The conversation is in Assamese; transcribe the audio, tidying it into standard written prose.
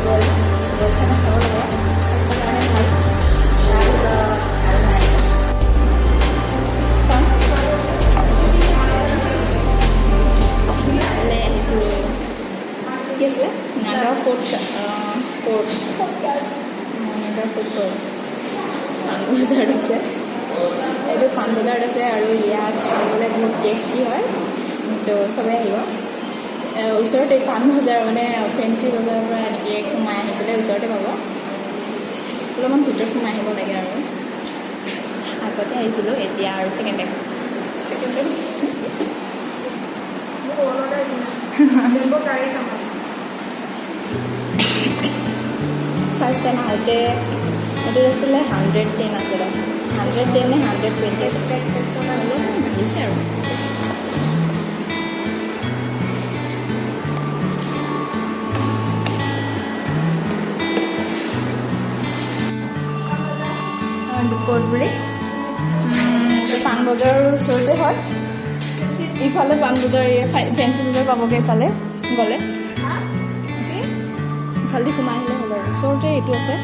বইল খানা খাব লাগে স্বাস্থ্যৰ কাৰণে ভাল তাৰপিছত আৰু নাই কাইলৈ আহিছোঁ কি আছিলে নাগা ফ'ৰ্ট নাগা ফ'ৰ্ট পাণবজাৰত আছে এইটো পাণবজাৰত আছে আৰু ইয়াত খাবলৈ বহুত টেষ্টি হয় তো চবেই আহিব ওচৰতে পাণবজাৰ মানে ফেঞ্চি বজাৰৰ পৰা এনেকৈ সোমাই আহি পেলাই ওচৰতে পাব অলপমান ভিতৰত সোমাই আহিব লাগে আৰু আগতে আহিছিলোঁ এতিয়া আৰু ছেকেণ্ড টাইম ফাৰ্ষ্ট টাইম আহোঁতে এইটো আছিলে 110 আছিলে 110 নে 120 বাঢ়িছে আৰু দুপৰগুৰি পাণবজাৰৰ ওচৰতে হয় ইফালে পাণবজাৰ ফেঞ্চি বজাৰ পাবগৈ ইফালে গ'লে ইফালে সোমাই আহিলে হ'ল আৰু ওচৰতে এইটো আছে